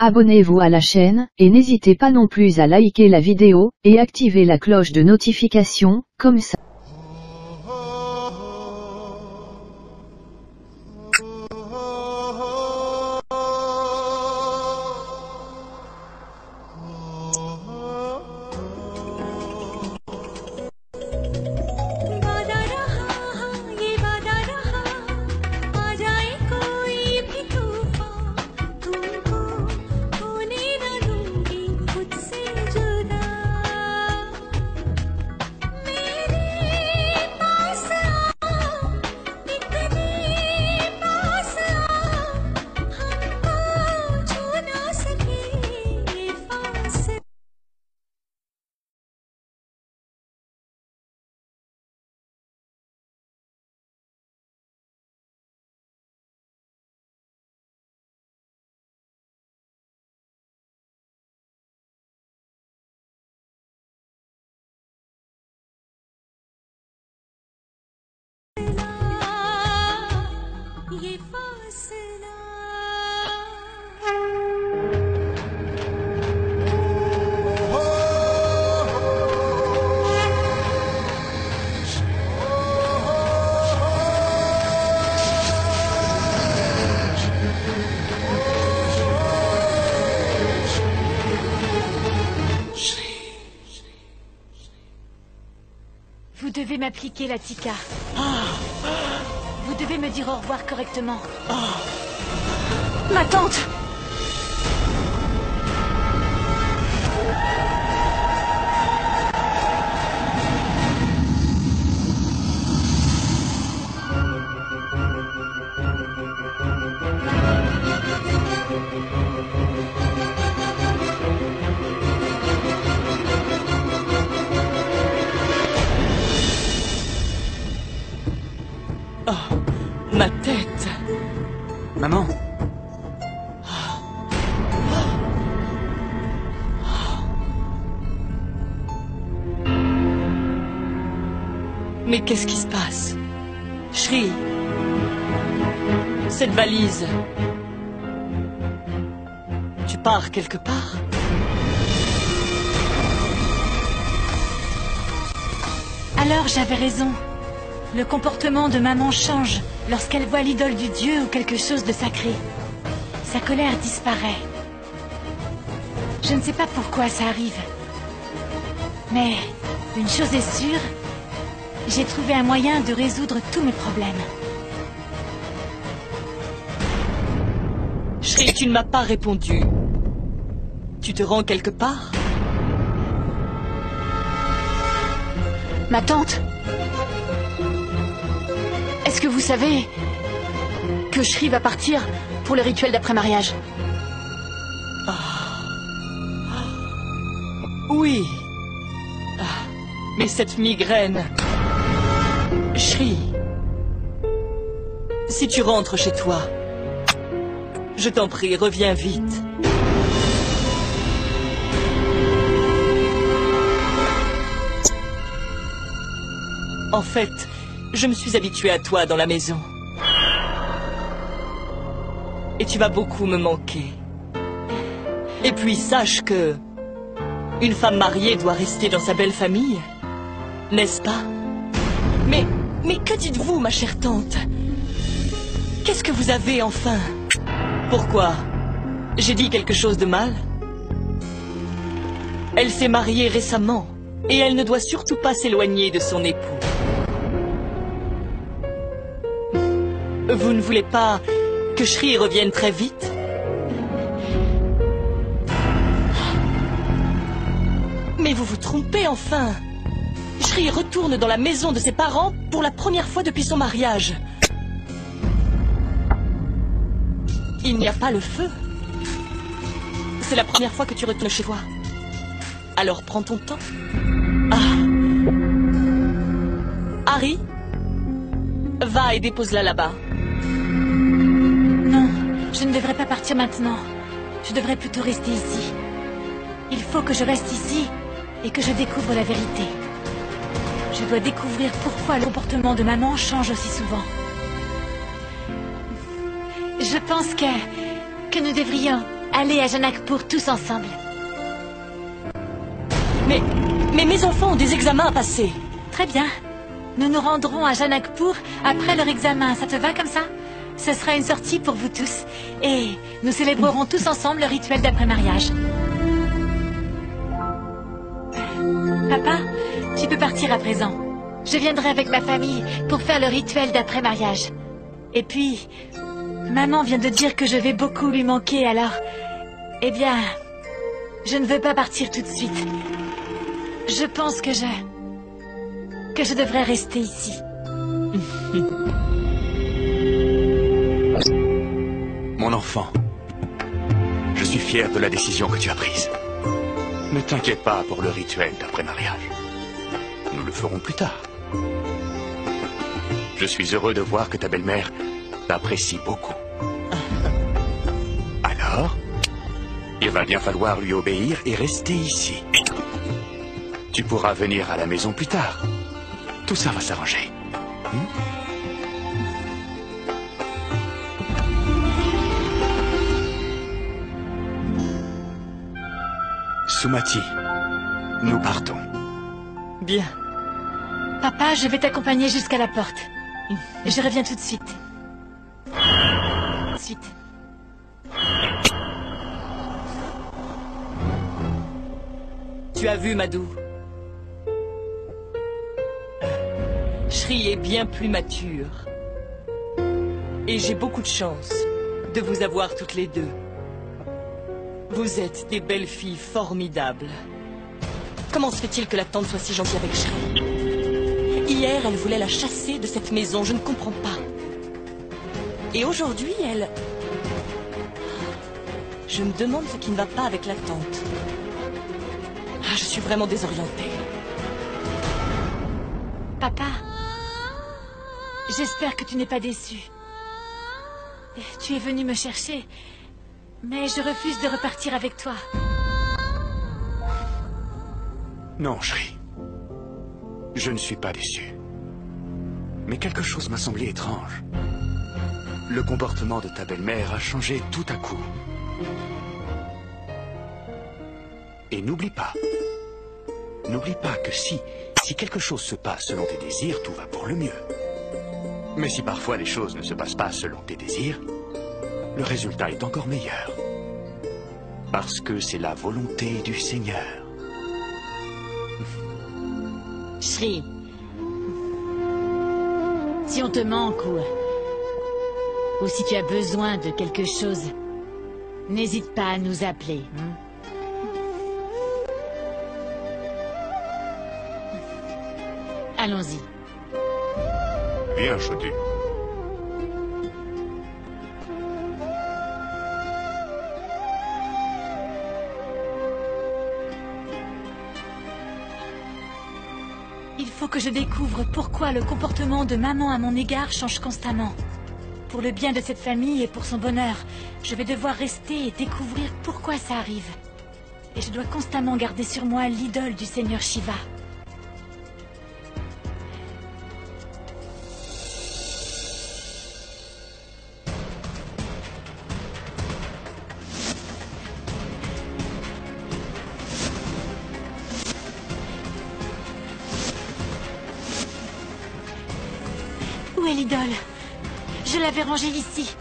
abonnez-vous à la chaîne, et n'hésitez pas non plus à liker la vidéo, et activer la cloche de notification, comme ça. Vous devez m'appliquer la Tika. Vous devez me dire au revoir correctement. Ma tante! Ma tête. Maman. Mais qu'est-ce qui se passe? Shri. Cette valise. Tu pars quelque part? Alors j'avais raison. Le comportement de maman change lorsqu'elle voit l'idole du dieu ou quelque chose de sacré. Sa colère disparaît. Je ne sais pas pourquoi ça arrive. Mais une chose est sûre, j'ai trouvé un moyen de résoudre tous mes problèmes. Shri, tu ne m'as pas répondu. Tu te rends quelque part? Ma tante, est-ce que vous savez que Shri va partir pour le rituel d'après-mariage? Oui. Mais cette migraine... Shri, si tu rentres chez toi, je t'en prie, reviens vite. En fait, je me suis habituée à toi dans la maison. Et tu vas beaucoup me manquer. Et puis sache que... une femme mariée doit rester dans sa belle famille, n'est-ce pas? Mais que dites-vous, ma chère tante? Qu'est-ce que vous avez enfin? Pourquoi? J'ai dit quelque chose de mal? Elle s'est mariée récemment, et elle ne doit surtout pas s'éloigner de son époux. Vous ne voulez pas que Shri revienne très vite? Mais vous vous trompez enfin! Shri retourne dans la maison de ses parents pour la première fois depuis son mariage. Il n'y a pas le feu. C'est la première fois que tu retournes chez toi. Alors prends ton temps. Harry, va et dépose-la là-bas. Non, je ne devrais pas partir maintenant. Je devrais plutôt rester ici. Il faut que je reste ici et que je découvre la vérité. Je dois découvrir pourquoi le comportement de maman change aussi souvent. Je pense que nous devrions aller à Janakpur tous ensemble. Mais mes enfants ont des examens à passer. Très bien. Nous nous rendrons à Janakpur après leur examen. Ça te va comme ça? Ce sera une sortie pour vous tous. Et nous célébrerons tous ensemble le rituel d'après-mariage. Papa, tu peux partir à présent. Je viendrai avec ma famille pour faire le rituel d'après-mariage. Et puis, maman vient de dire que je vais beaucoup lui manquer, alors... Eh bien, je ne veux pas partir tout de suite. Je pense que je devrais rester ici. Mon enfant, je suis fier de la décision que tu as prise. Ne t'inquiète pas pour le rituel d'après-mariage. Nous le ferons plus tard. Je suis heureux de voir que ta belle-mère t'apprécie beaucoup. Alors, il va bien falloir lui obéir et rester ici. Tu pourras venir à la maison plus tard. Tout ça va s'arranger. Sumati, nous partons. Bien. Papa, je vais t'accompagner jusqu'à la porte. Je reviens tout de suite. Tu as vu, Madhu? Shri est bien plus mature. Et j'ai beaucoup de chance de vous avoir toutes les deux. Vous êtes des belles filles formidables. Comment se fait-il que la tante soit si gentille avec Shri? Hier, elle voulait la chasser de cette maison, je ne comprends pas. Et aujourd'hui, elle... Je me demande ce qui ne va pas avec la tante. Ah, je suis vraiment désorientée. Papa, j'espère que tu n'es pas déçu. Tu es venu me chercher, mais je refuse de repartir avec toi. Non, Shri. Je ne suis pas déçu. Mais quelque chose m'a semblé étrange. Le comportement de ta belle-mère a changé tout à coup. Et n'oublie pas que si quelque chose se passe selon tes désirs, tout va pour le mieux. Mais si parfois les choses ne se passent pas selon tes désirs, le résultat est encore meilleur. Parce que c'est la volonté du Seigneur. Shri, si on te manque ou si tu as besoin de quelque chose, n'hésite pas à nous appeler. Allons-y. Viens, Chodu. Il faut que je découvre pourquoi le comportement de maman à mon égard change constamment. Pour le bien de cette famille et pour son bonheur, je vais devoir rester et découvrir pourquoi ça arrive. Et je dois constamment garder sur moi l'idole du Seigneur Shiva. Où est l'idole? Je l'avais rangée ici.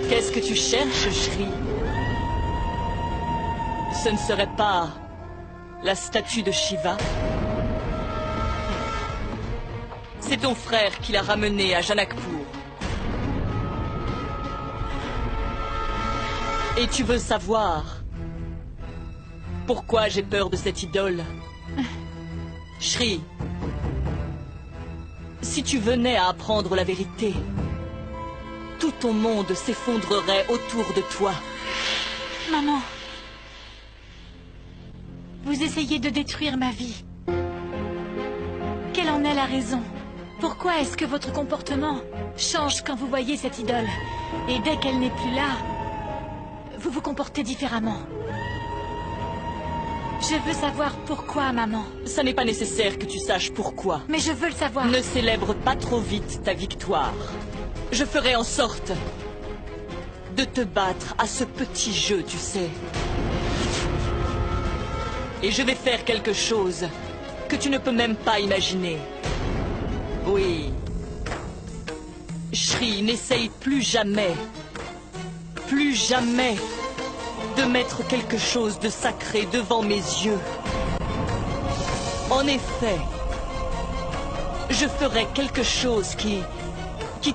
Qu'est-ce que tu cherches, Shri? Ce ne serait pas la statue de Shiva? C'est ton frère qui l'a ramenée à Janakpur. Et tu veux savoir pourquoi j'ai peur de cette idole? Shri, si tu venais à apprendre la vérité, tout ton monde s'effondrerait autour de toi. Maman, vous essayez de détruire ma vie. Quelle en est la raison? Pourquoi est-ce que votre comportement change quand vous voyez cette idole? Et dès qu'elle n'est plus là, vous vous comportez différemment. Je veux savoir pourquoi, maman. Ça n'est pas nécessaire que tu saches pourquoi. Mais je veux le savoir. Ne célèbre pas trop vite ta victoire. Je ferai en sorte de te battre à ce petit jeu, tu sais. Et je vais faire quelque chose que tu ne peux même pas imaginer. Oui. Shri, n'essaye plus jamais de mettre quelque chose de sacré devant mes yeux. En effet, je ferai quelque chose qui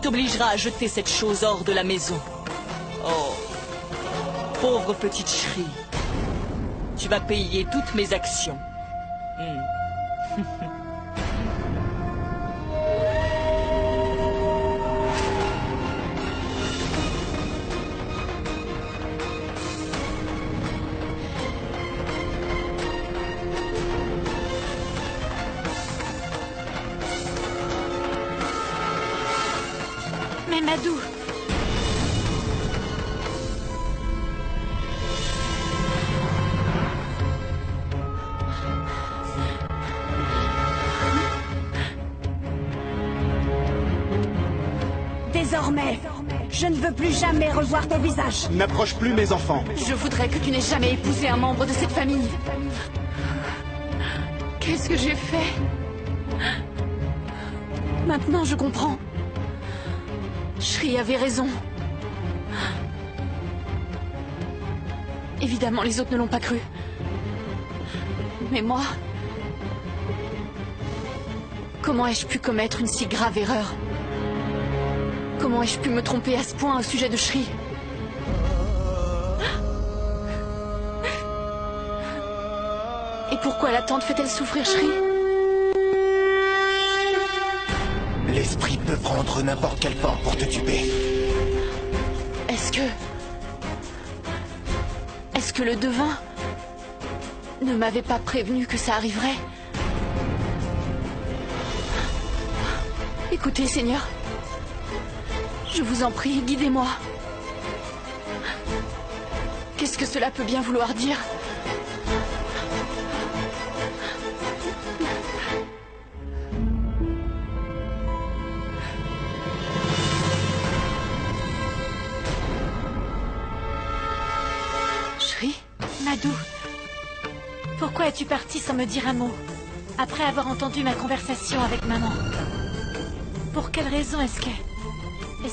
t'obligera à jeter cette chose hors de la maison. Oh, pauvre petite Shri, tu vas payer toutes mes actions. Mais Madou... Désormais, je ne veux plus jamais revoir ton visage. N'approche plus mes enfants. Je voudrais que tu n'aies jamais épousé un membre de cette famille. Qu'est-ce que j'ai fait? Maintenant, je comprends. Shri avait raison. Évidemment, les autres ne l'ont pas cru. Mais moi... Comment ai-je pu commettre une si grave erreur? Comment ai-je pu me tromper à ce point au sujet de Shri? Et pourquoi la tante fait-elle souffrir Shri? L'esprit peut prendre n'importe quelle forme pour te tuer. Est-ce que le devin ne m'avait pas prévenu que ça arriverait? Écoutez, Seigneur. Je vous en prie, guidez-moi. Qu'est-ce que cela peut bien vouloir dire? Shri? Madou, pourquoi es-tu partie sans me dire un mot, après avoir entendu ma conversation avec maman? Pour quelle raison est-ce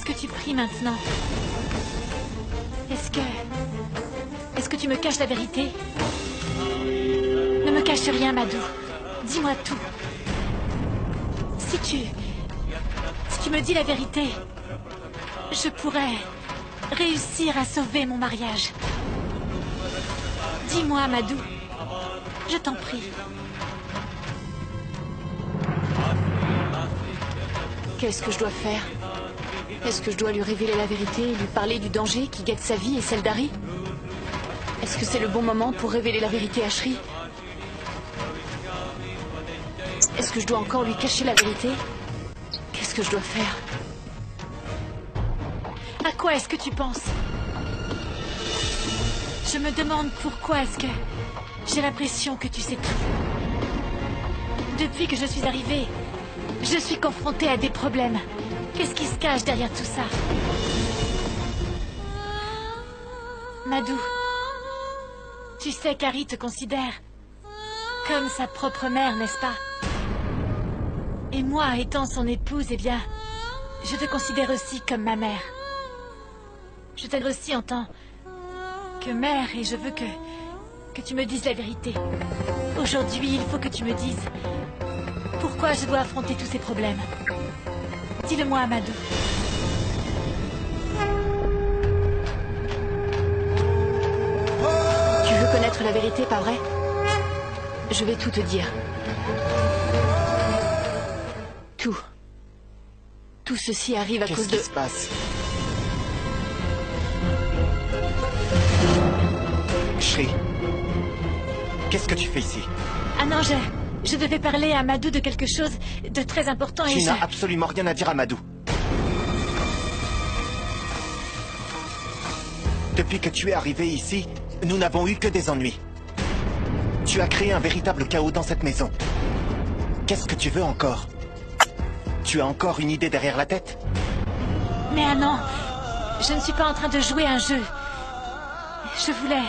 que tu pries maintenant? Est-ce que tu me caches la vérité? Ne me cache rien, Madou. Dis-moi tout. Si tu me dis la vérité, je pourrais réussir à sauver mon mariage. Dis-moi, Madou. Je t'en prie. Qu'est-ce que je dois faire? Est-ce que je dois lui révéler la vérité et lui parler du danger qui guette sa vie et celle d'Harry? Est-ce que c'est le bon moment pour révéler la vérité à Shri? Est-ce que je dois encore lui cacher la vérité? Qu'est-ce que je dois faire? À quoi est-ce que tu penses? Je me demande pourquoi est-ce que j'ai l'impression que tu sais tout. Depuis que je suis arrivée, je suis confrontée à des problèmes. Qu'est-ce qui se cache derrière tout ça? Madou, tu sais qu'Harry te considère comme sa propre mère, n'est-ce pas? Et moi, étant son épouse, eh bien, je te considère aussi comme ma mère. Je t'aide aussi en tant que mère et je veux que tu me dises la vérité. Aujourd'hui, il faut que tu me dises pourquoi je dois affronter tous ces problèmes. Dis-le-moi, Amadou. Tu veux connaître la vérité, pas vrai? Je vais tout te dire. Tout. Tout ceci arrive à cause de... Qu'est-ce qui se passe? Shri, qu'est-ce que tu fais ici? Ah non, je devais parler à Amadou de quelque chose de très important et Tu n'as absolument rien à dire à Madou. Depuis que tu es arrivé ici, nous n'avons eu que des ennuis. Tu as créé un véritable chaos dans cette maison. Qu'est-ce que tu veux encore? Tu as encore une idée derrière la tête? Mais ah non, Je ne suis pas en train de jouer un jeu. Je voulais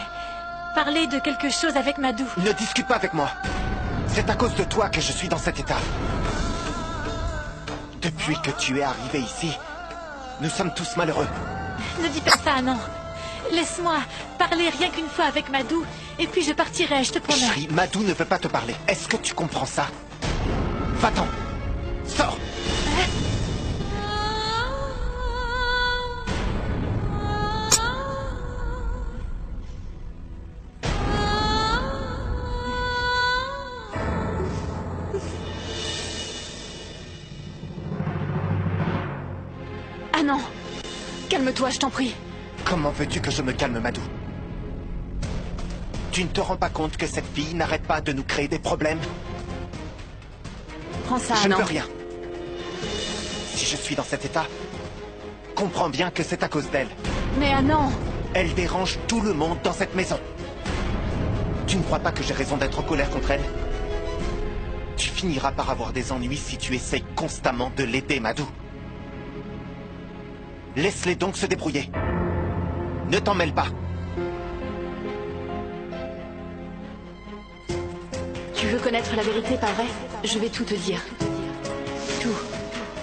parler de quelque chose avec Madou. Ne discute pas avec moi. C'est à cause de toi que je suis dans cet état. Depuis que tu es arrivé ici, nous sommes tous malheureux. Ne dis pas ça, non. Laisse-moi parler rien qu'une fois avec Madou, et puis je partirai, je te promets. Chérie, Madou ne veut pas te parler. Est-ce que tu comprends ça? Va-t'en. Sors. Ah non! Calme-toi, je t'en prie. Comment veux-tu que je me calme, Madou? Tu ne te rends pas compte que cette fille n'arrête pas de nous créer des problèmes? Prends ça, Je ne Anand. peux rien. Si je suis dans cet état, comprends bien que c'est à cause d'elle. Mais Anand! Elle dérange tout le monde dans cette maison. Tu ne crois pas que j'ai raison d'être en colère contre elle? Tu finiras par avoir des ennuis si tu essayes constamment de l'aider, Madou. Laisse-les donc se débrouiller. Ne t'en mêle pas. Tu veux connaître la vérité, pas vrai? Je vais tout te dire.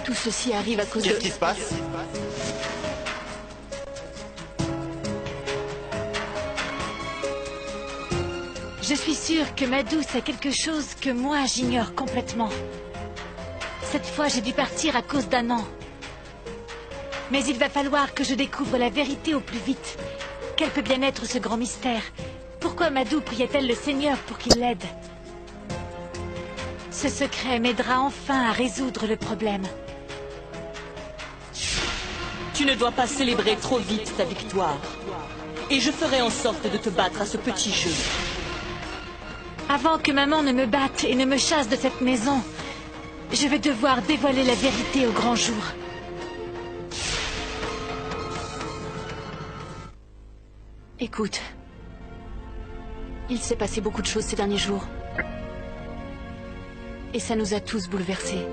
Tout ceci arrive à cause de... Qu'est-ce qui se passe? Je suis sûre que Madou sait quelque chose que moi j'ignore complètement. Cette fois, j'ai dû partir à cause d'Anand. Mais il va falloir que je découvre la vérité au plus vite. Quel peut bien être ce grand mystère? Pourquoi Madou priait-elle le Seigneur pour qu'il l'aide? Ce secret m'aidera enfin à résoudre le problème. Tu ne dois pas célébrer trop vite ta victoire. Et je ferai en sorte de te battre à ce petit jeu. Avant que maman ne me batte et ne me chasse de cette maison, je vais devoir dévoiler la vérité au grand jour. Écoute, il s'est passé beaucoup de choses ces derniers jours. Et ça nous a tous bouleversés.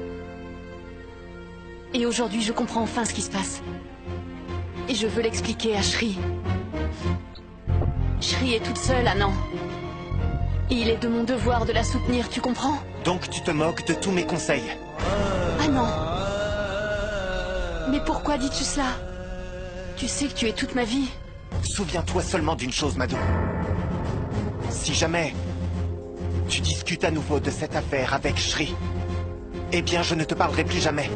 Et aujourd'hui, je comprends enfin ce qui se passe. Et je veux l'expliquer à Shri. Shri est toute seule, Anand. Et il est de mon devoir de la soutenir, tu comprends? Donc tu te moques de tous mes conseils. Ah non. Mais pourquoi dis-tu cela? Tu sais que tu es toute ma vie. Souviens-toi seulement d'une chose, Madou. Si jamais tu discutes à nouveau de cette affaire avec Shri, eh bien je ne te parlerai plus jamais.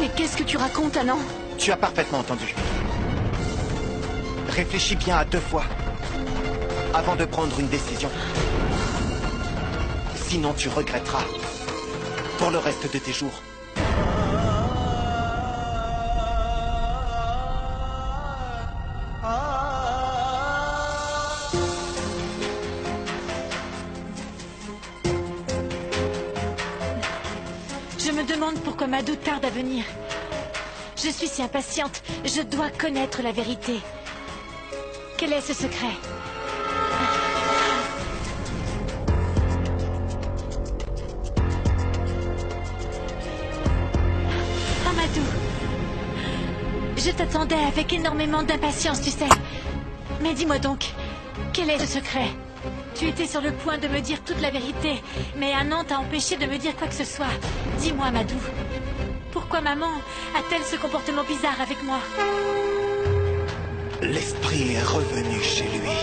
Mais qu'est-ce que tu racontes, Anand? Tu as parfaitement entendu. Réfléchis bien à 2 fois avant de prendre une décision. Sinon tu regretteras pour le reste de tes jours. Je me demande pourquoi Madou tarde à venir. Je suis si impatiente, je dois connaître la vérité. Quel est ce secret? Ah, Madou. Je t'attendais avec énormément d'impatience, tu sais. Mais dis-moi donc, quel est ce secret? Tu étais sur le point de me dire toute la vérité, mais Anand t'a empêché de me dire quoi que ce soit. Dis-moi, Madou, pourquoi maman a-t-elle ce comportement bizarre avec moi? L'esprit est revenu chez lui.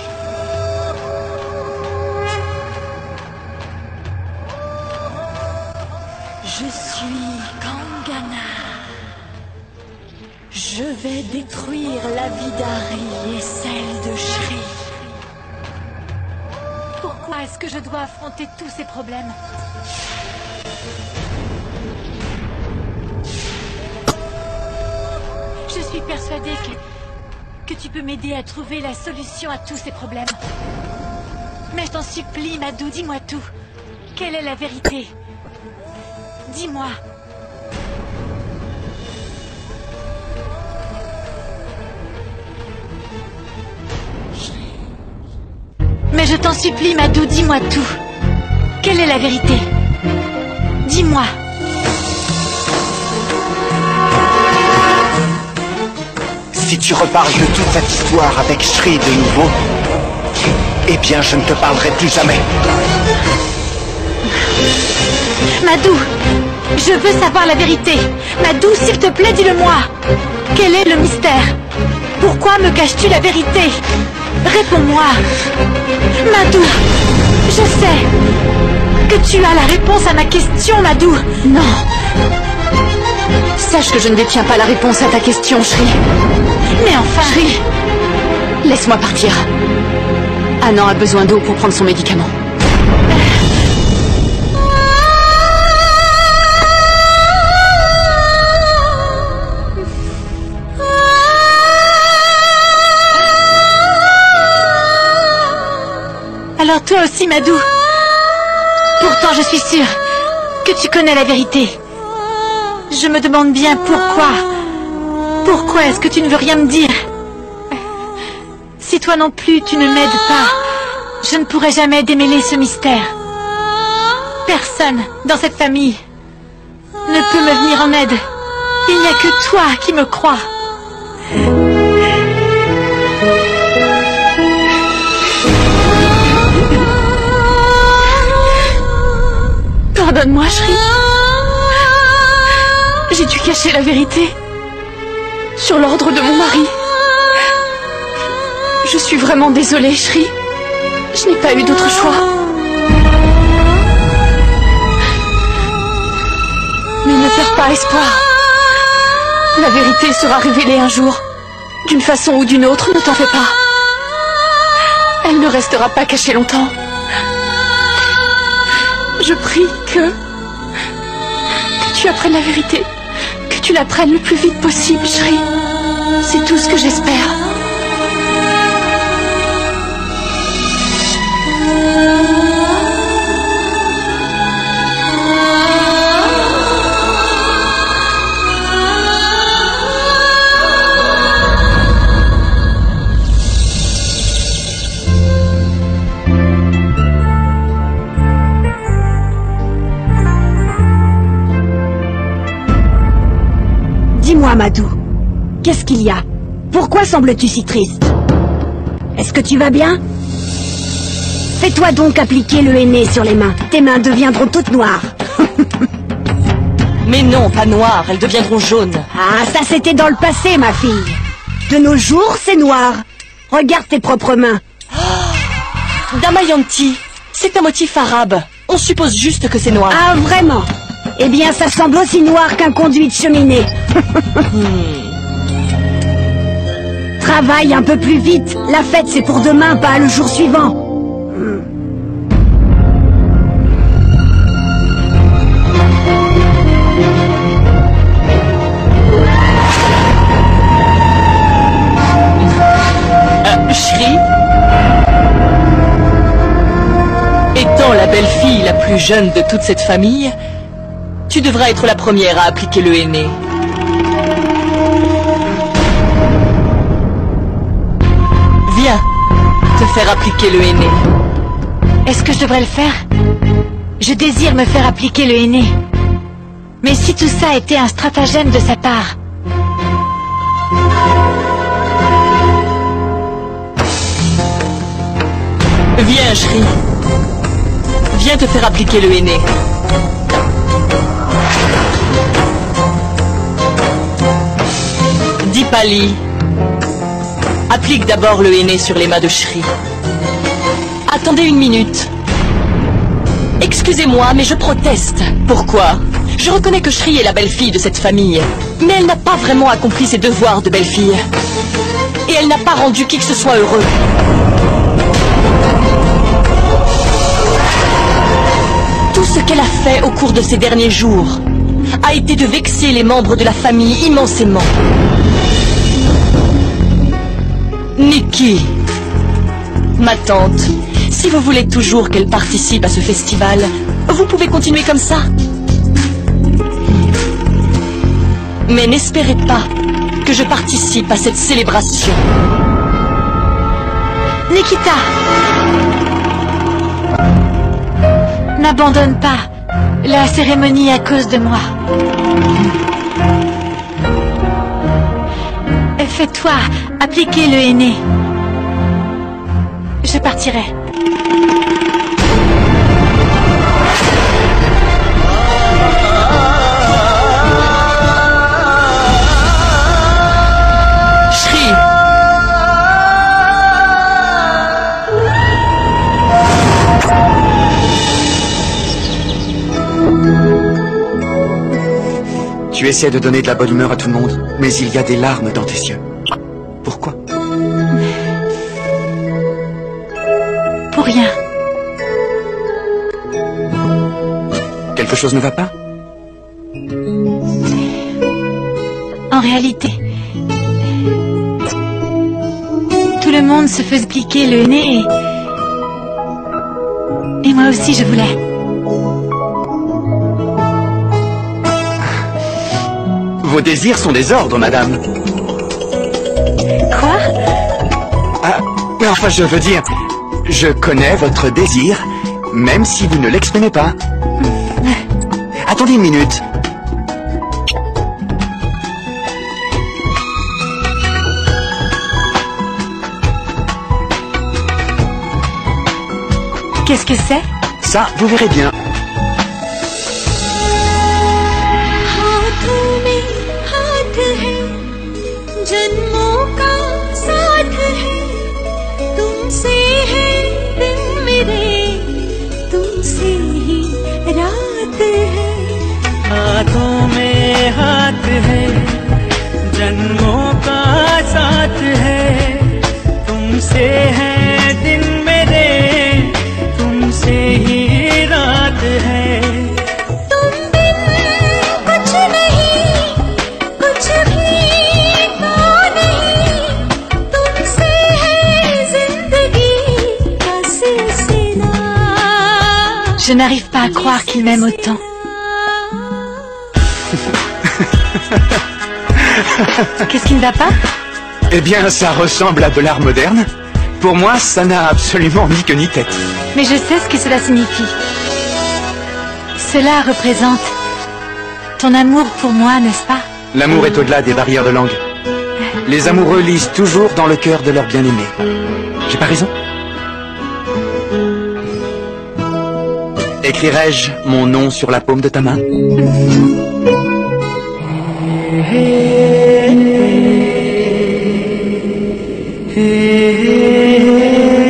Je suis Kangana. Je vais détruire la vie d'Ari et celle de Shri. Pourquoi est-ce que je dois affronter tous ces problèmes? Je suis persuadée que tu peux m'aider à trouver la solution à tous ces problèmes. Mais je t'en supplie, Madou, dis-moi tout. Quelle est la vérité? Dis-moi. Mais je t'en supplie, Madou, dis-moi tout. Quelle est la vérité? Dis-moi. Si tu reparles de toute cette histoire avec Shri de nouveau, eh bien je ne te parlerai plus jamais. Madou, je veux savoir la vérité. Madou, s'il te plaît, dis-le-moi. Quel est le mystère? Pourquoi me caches-tu la vérité? Réponds-moi. Madou, je sais que tu as la réponse à ma question, Madou. Non. Sache que je ne détiens pas la réponse à ta question, Shri. Mais enfin... Shri, laisse-moi partir. Anand a besoin d'eau pour prendre son médicament. Alors toi aussi, Madou. Pourtant, je suis sûre que tu connais la vérité. Je me demande bien pourquoi. Pourquoi est-ce que tu ne veux rien me dire? Si toi non plus, tu ne m'aides pas, je ne pourrai jamais démêler ce mystère. Personne dans cette famille ne peut me venir en aide. Il n'y a que toi qui me crois. Pardonne-moi, Shri. J'ai dû cacher la vérité. Sur l'ordre de mon mari. Je suis vraiment désolée, Shri. Je n'ai pas eu d'autre choix. Mais ne perds pas espoir. La vérité sera révélée un jour. D'une façon ou d'une autre, ne t'en fais pas. Elle ne restera pas cachée longtemps. Je prie que tu apprennes la vérité. Que tu l'apprennes le plus vite possible, Shri. C'est tout ce que j'espère. Dis-moi, Madou, qu'est-ce qu'il y a? Pourquoi sembles-tu si triste? Est-ce que tu vas bien? Fais-toi donc appliquer le henné sur les mains. Tes mains deviendront toutes noires. Mais non, pas noires, elles deviendront jaunes. Ah, ça c'était dans le passé, ma fille. De nos jours, c'est noir. Regarde tes propres mains. Damayanti, c'est un motif arabe. On suppose juste que c'est noir. Ah, vraiment? Eh bien, ça semble aussi noir qu'un conduit de cheminée. Travaille un peu plus vite. La fête, c'est pour demain, pas le jour suivant. Shri, étant la belle-fille la plus jeune de toute cette famille, tu devras être la première à appliquer le henné. Viens, te faire appliquer le henné. Est-ce que je devrais le faire? Je désire me faire appliquer le henné. Mais si tout ça était un stratagème de sa part? Viens, Shri. Viens te faire appliquer le henné. Dipali, applique d'abord le henné sur les mains de Shri. Attendez une minute. Excusez-moi, mais je proteste. Pourquoi? Je reconnais que Shri est la belle-fille de cette famille, mais elle n'a pas vraiment accompli ses devoirs de belle-fille. Et elle n'a pas rendu qui que ce soit heureux. Tout ce qu'elle a fait au cours de ces derniers jours a été de vexer les membres de la famille immensément. Nikki, ma tante, si vous voulez toujours qu'elle participe à ce festival, vous pouvez continuer comme ça. Mais n'espérez pas que je participe à cette célébration. Nikita! n'abandonne pas la cérémonie à cause de moi. Fais-toi appliquer le henné. Je partirai. Shri! Tu essaies de donner de la bonne humeur à tout le monde, mais il y a des larmes dans tes yeux. Pourquoi? Pour rien. Quelque chose ne va pas? En réalité, tout le monde se faisait piquer le nez et moi aussi je voulais. Vos désirs sont des ordres, madame. Quoi? Ah, mais enfin, je veux dire, je connais votre désir, même si vous ne l'exprimez pas. Attendez une minute. Qu'est-ce que c'est? Ça, vous verrez bien. हाथों में हाथ है जन्मों का साथ है तुमसे है दिन मेरे तुमसे ही रात है तुम बिन कुछ नहीं कुछ भी तो नहीं तुमसे है जिंदगी का सिलसिला Je n'arrive pas à croire qu'il m'aime autant. Qu'est-ce qui ne va pas? Eh bien, ça ressemble à de l'art moderne. Pour moi, ça n'a absolument ni queue ni tête. Mais je sais ce que cela signifie. Cela représente ton amour pour moi, n'est-ce pas? L'amour est au-delà des barrières de langue. Les amoureux lisent toujours dans le cœur de leur bien-aimé. J'ai pas raison? Écrirai-je mon nom sur la paume de ta main?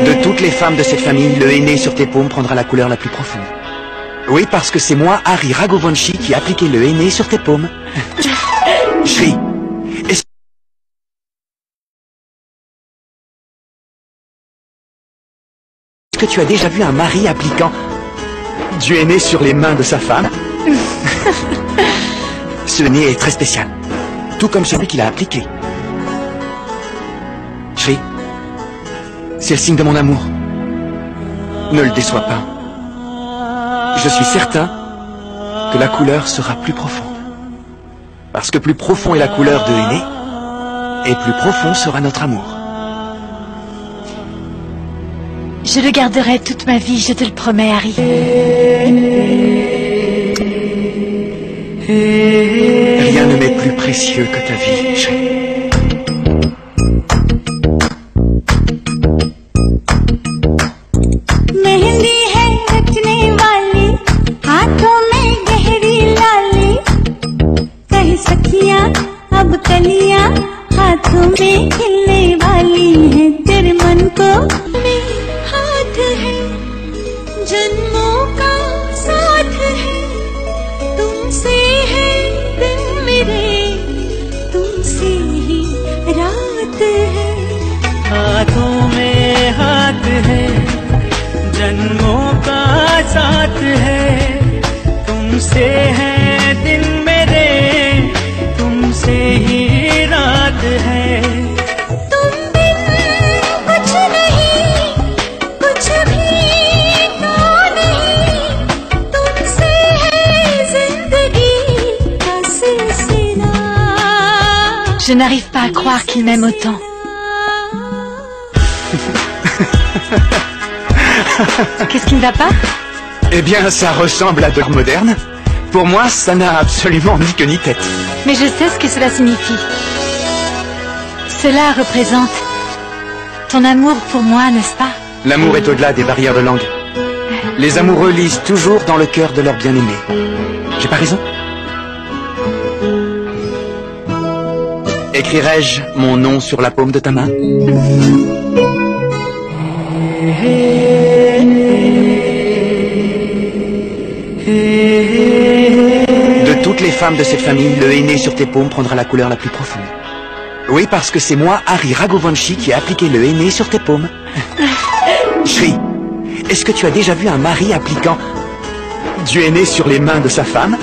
De toutes les femmes de cette famille, le henné sur tes paumes prendra la couleur la plus profonde. Oui, parce que c'est moi, Hari Raghuvanshi, qui ai appliqué le henné sur tes paumes. Shri, est-ce que tu as déjà vu un mari appliquant du henné sur les mains de sa femme? Ce henné est très spécial, tout comme celui qu'il a appliqué. Shri, c'est le signe de mon amour. Ne le déçois pas. Je suis certain que la couleur sera plus profonde. Parce que plus profond est la couleur de henné, et plus profond sera notre amour. Je le garderai toute ma vie, je te le promets, Hari. Rien ne m'est plus précieux que ta vie, Shri. Mehndi है रचने वाली हाथों में गहरी लाली कहीं सखियां अब कलियां हाथों में खिलने वाली है तेरे मन को में हाथ है जन्मों का साथ है तुमसे है दिन मेरे तुमसे ही रात है हाथों में हाथ है जन्मों का साथ है तुमसे है दिन मेरे तुमसे ही रात है तुम बिन कुछ नहीं कुछ भी तो नहीं तुमसे है जिंदगी का सिलसिला Je n'arrive pas à croire qu'il m'aime autant. Qu'est-ce qui ne va pas? Eh bien, ça ressemble à de l'art moderne. Pour moi, ça n'a absolument ni queue ni tête. Mais je sais ce que cela signifie. Cela représente ton amour pour moi, n'est-ce pas? L'amour est au-delà des barrières de langue. Les amoureux lisent toujours dans le cœur de leur bien-aimé. J'ai pas raison? Écrirai-je mon nom sur la paume de ta main? De toutes les femmes de cette famille, le henné sur tes paumes prendra la couleur la plus profonde. Oui, parce que c'est moi, Harry Raghuvanshi, qui ai appliqué le henné sur tes paumes. Shri, est-ce que tu as déjà vu un mari appliquant du henné sur les mains de sa femme?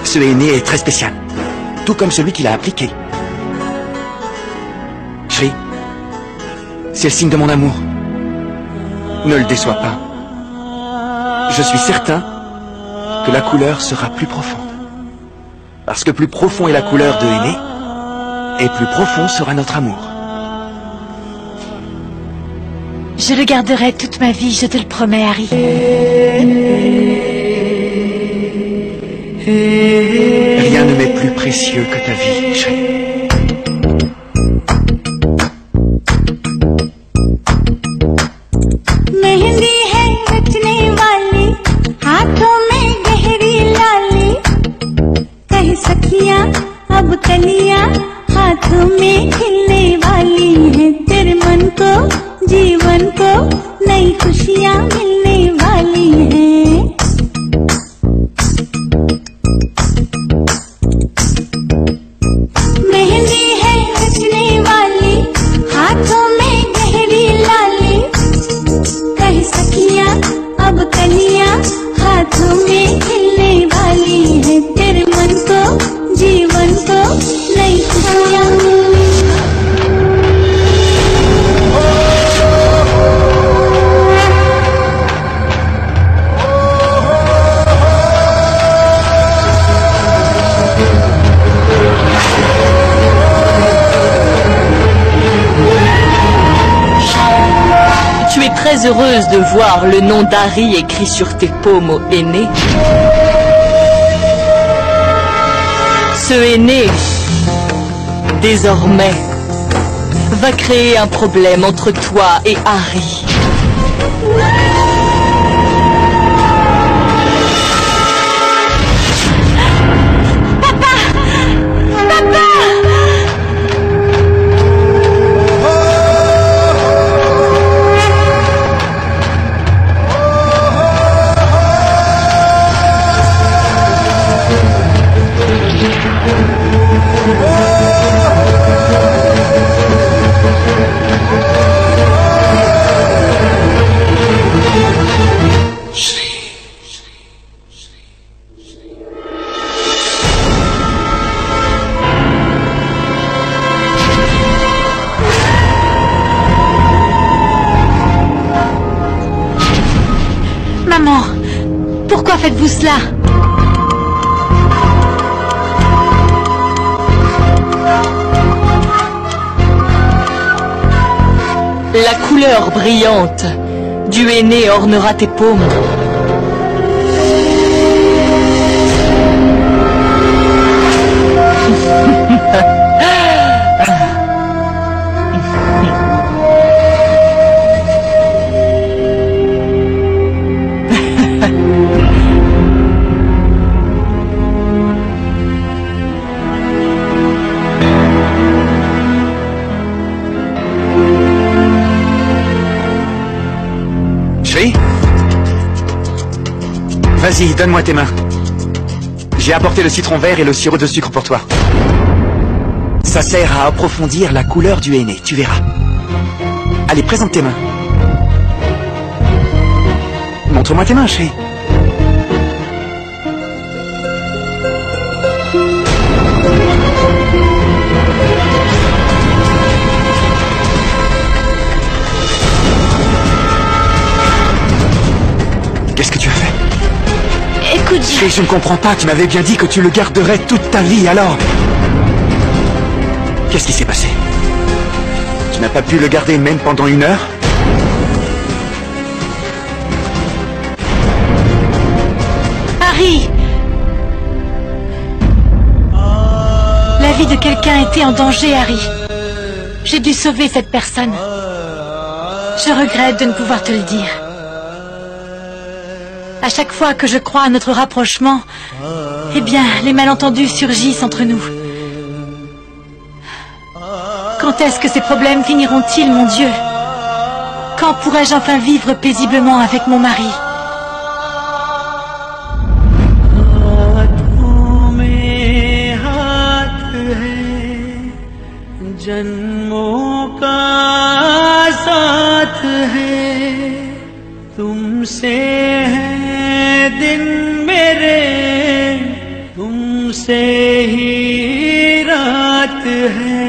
Ce henné est très spécial, tout comme celui qu'il a appliqué. Shri, c'est le signe de mon amour. Ne le déçois pas. Je suis certain que la couleur sera plus profonde. Parce que plus profond est la couleur de henné, et plus profond sera notre amour. Je le garderai toute ma vie, je te le promets, Harry. Rien ne m'est plus précieux que ta vie, Shri. Mehndi है रचने वाली, हाथों में गहरी लाली, कहीं सखियां अब कलियां हाथों में खिलने वाली हैं, तेरे मन को जीवन को नई खुशियां मिलने वाली हैं। मेहंदी है रचने वाली, हाथों में गहरी लाली, कहीं सखियां अब कलियां हाथों में खिलने वाली हैं, तेरे मन को जीवन को नई खुशियां। Tu es très heureuse de voir le nom d'Harry écrit sur tes paumes au henné. Ce henné, désormais, va créer un problème entre toi et Harry. Maman, pourquoi faites-vous cela? La couleur brillante du henné ornera tes paumes. Vas-y, donne-moi tes mains. J'ai apporté le citron vert et le sirop de sucre pour toi. Ça sert à approfondir la couleur du henné, tu verras. Allez, présente tes mains. Montre-moi tes mains, chérie. Qu'est-ce que tu as fait? Écoute, je ne comprends pas, tu m'avais bien dit que tu le garderais toute ta vie, alors... Qu'est-ce qui s'est passé? Tu n'as pas pu le garder même pendant 1 heure? Harry! La vie de quelqu'un était en danger, Harry. J'ai dû sauver cette personne. Je regrette de ne pouvoir te le dire. À chaque fois que je crois à notre rapprochement, eh bien, les malentendus surgissent entre nous. Quand est-ce que ces problèmes finiront-ils, mon Dieu? Quand pourrai-je enfin vivre paisiblement avec mon mari? जन्मों का साथ है तुमसे है दिन मेरे तुमसे ही रात है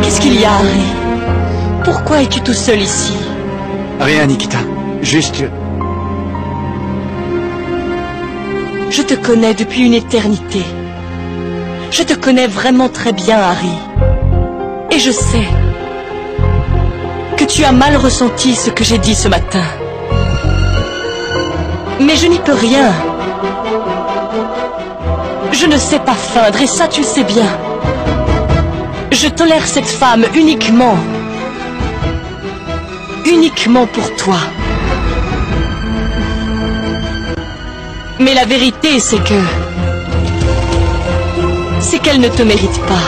Qu'est-ce qu'il y a, Harry? Pourquoi es-tu tout seul ici? Rien, Nikita. Juste... Je te connais depuis une éternité. Je te connais vraiment très bien, Harry. Et je sais que tu as mal ressenti ce que j'ai dit ce matin. Mais je n'y peux rien. Je ne sais pas feindre, et ça tu le sais bien. Je tolère cette femme uniquement pour toi. Mais la vérité, c'est qu'elle ne te mérite pas.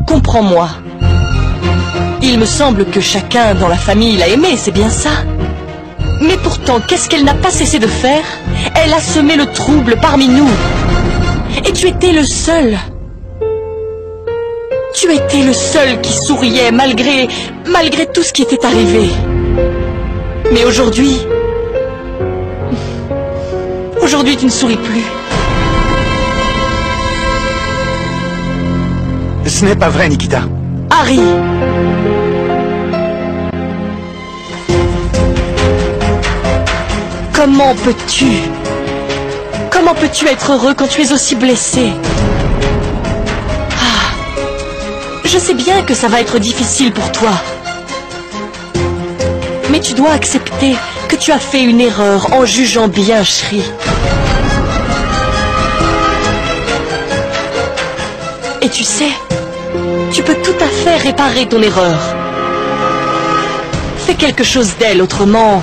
Comprends-moi. Il me semble que chacun dans la famille l'a aimée, c'est bien ça. Mais pourtant, qu'est-ce qu'elle n'a pas cessé de faire? Elle a semé le trouble parmi nous. Et tu étais le seul. Tu étais le seul qui souriait malgré tout ce qui était arrivé. Mais aujourd'hui tu ne souris plus. Ce n'est pas vrai, Nikita. Harry! Comment peux-tu être heureux quand tu es aussi blessé? Je sais bien que ça va être difficile pour toi. Mais tu dois accepter que tu as fait une erreur en jugeant bien Shri. Et tu sais, tu peux tout à fait réparer ton erreur. Fais quelque chose d'elle, autrement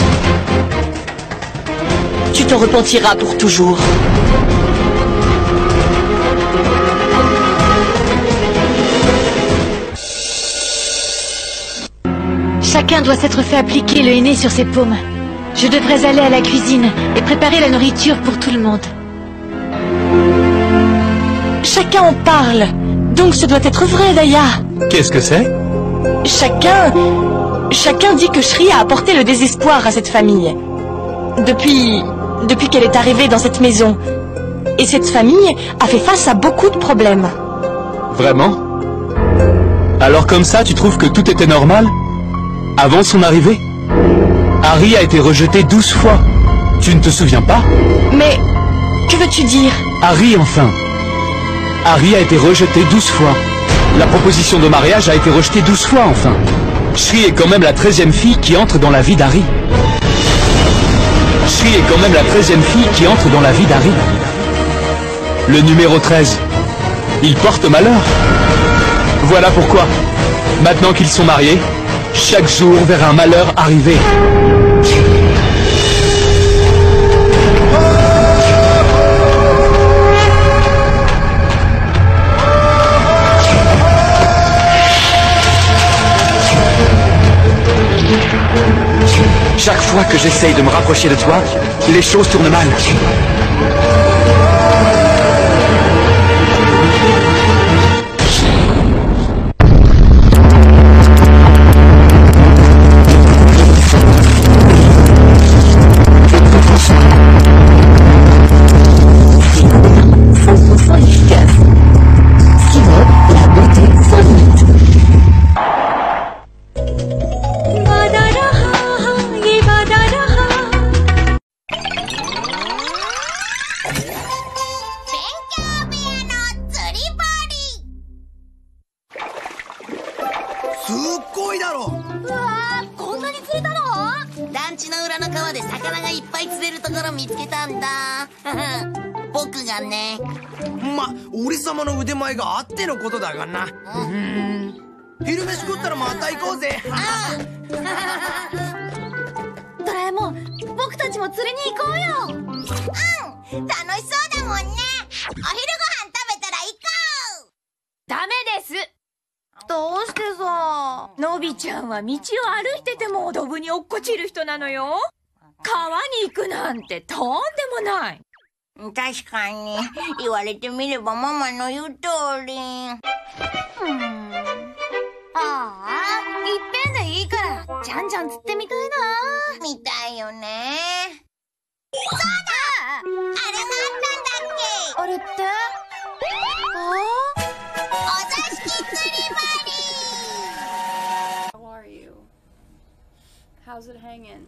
tu t'en repentiras pour toujours. Chacun doit s'être fait appliquer le henné sur ses paumes. Je devrais aller à la cuisine et préparer la nourriture pour tout le monde. Chacun en parle. Donc ce doit être vrai, Daya. Qu'est-ce que c'est? Chacun dit que Shri a apporté le désespoir à cette famille. Depuis qu'elle est arrivée dans cette maison. Et cette famille a fait face à beaucoup de problèmes. Vraiment? Alors comme ça, tu trouves que tout était normal? Avant son arrivée? Harry a été rejeté 12 fois. Tu ne te souviens pas? Mais, que veux-tu dire? Harry, enfin. Harry a été rejeté 12 fois. La proposition de mariage a été rejetée 12 fois, enfin. Shri est quand même la 13e fille qui entre dans la vie d'Harry. Shri est quand même la 13e fille qui entre dans la vie d'Harry. Le numéro 13. Il porte malheur. Voilà pourquoi, maintenant qu'ils sont mariés, chaque jour verra un malheur arriver. Chaque fois que j'essaye de me rapprocher de toi, les choses tournent mal. 橋の裏の川で魚がいっぱい釣れるところ見つけたんだ。僕がね。ま、俺様の腕前があってのことだがな。昼飯食ったらまた行こうぜ。ドラえもん、僕たちも釣りに行こうよ。うん、楽しそうだもんね。お昼ご飯食べたら行こう。ダメです。どうしてさ。のびちゃんは道を歩いててもドブに落っこちる人なのよ。川に行くなんてとんでもない。確かに、言われてみればママの言う通り。ああ、いっぺんでいいから、じゃんじゃん釣ってみたいな。見たいよね。そうだ、あれがあったんだっけ。あれってお座敷釣り針。 How are you? How's it hanging?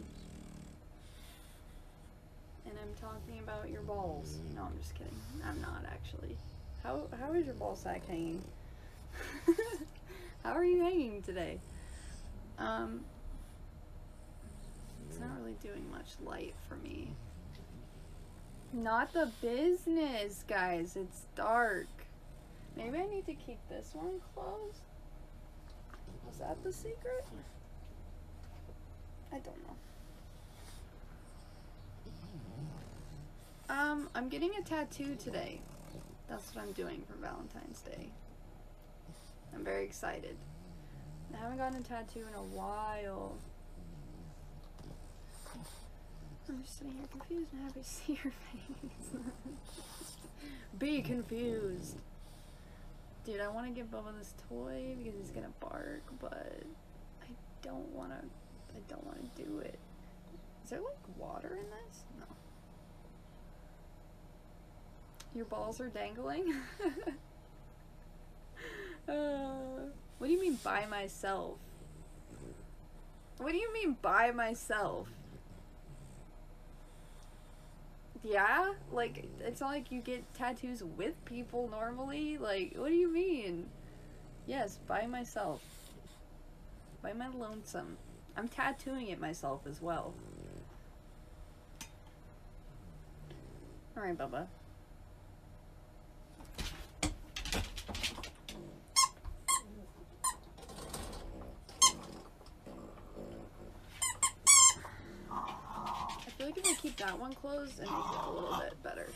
And I'm talking about your balls. No, I'm just kidding. I'm not actually. How is your ball sack hanging? How are you hanging today? It's not really doing much light for me. Not the business, guys. It's dark. Maybe I need to keep this one closed? Was that the secret? I don't know. I'm getting a tattoo today. That's what I'm doing for Valentine's Day. I'm very excited. I haven't gotten a tattoo in a while. I'm just sitting here confused and happy to see your face. Be confused. Dude, I want to give Bubba this toy because he's gonna bark, but I don't want to do it. Is there like water in this? No. Your balls are dangling? What do you mean by myself? What do you mean by myself? Yeah? Like, it's not like you get tattoos with people normally. Like, what do you mean? Yes, by myself. By my lonesome. I'm tattooing it myself as well. Alright, Bubba. I feel like if I keep that one closed, it makes it a little bit better.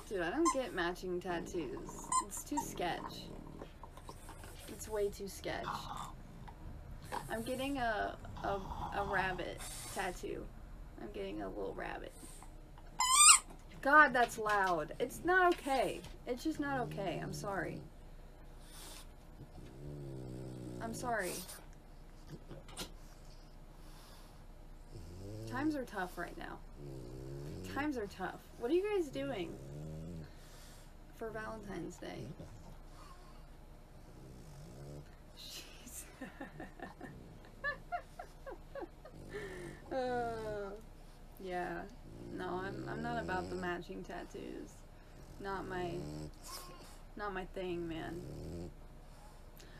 Dude, I don't get matching tattoos. It's too sketch. It's way too sketch. I'm getting a rabbit tattoo. I'm getting a little rabbit. God, that's loud. It's not okay. It's just not okay. I'm sorry. I'm sorry. Times are tough right now. Times are tough. What are you guys doing for Valentine's Day? Jeez. Yeah. No, I'm not about the matching tattoos. Not my thing, man.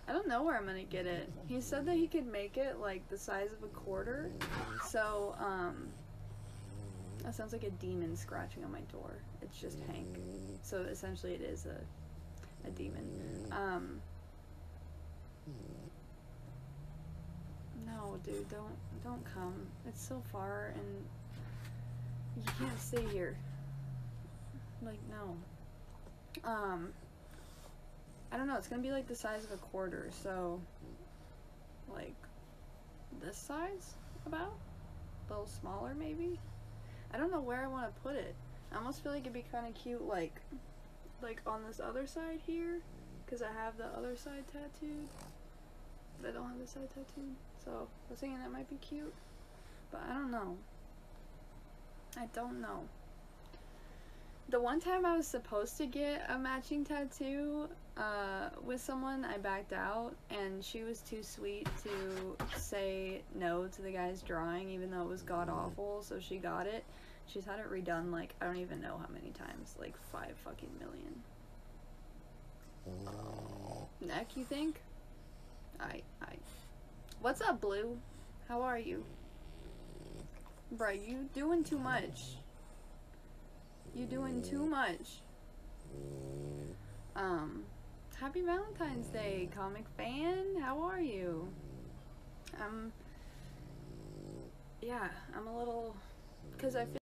I don't know where I'm gonna get it. He said that he could make it like the size of a quarter. So, that sounds like a demon scratching on my door. It's just Hank. So essentially it is a demon. No, dude, don't come. It's so far and you can't stay here. Like, no. I don't know, it's gonna be like the size of a quarter, so like this size about? A little smaller maybe? I don't know where I want to put it. I almost feel like it'd be kind of cute like on this other side here, because I have the other side tattooed, but I don't have this side tattooed, so I was thinking that might be cute, but I don't know. I don't know. The one time I was supposed to get a matching tattoo with someone, I backed out, and she was too sweet to say no to the guy's drawing, even though it was god-awful, so she got it. She's had it redone, like, I don't even know how many times, like 5 fucking million. Neck, you think? What's up, Blue? How are you? Bruh, you doing too much. You doing too much. Happy Valentine's Day, comic fan. How are you? Yeah, I'm a little, because I feel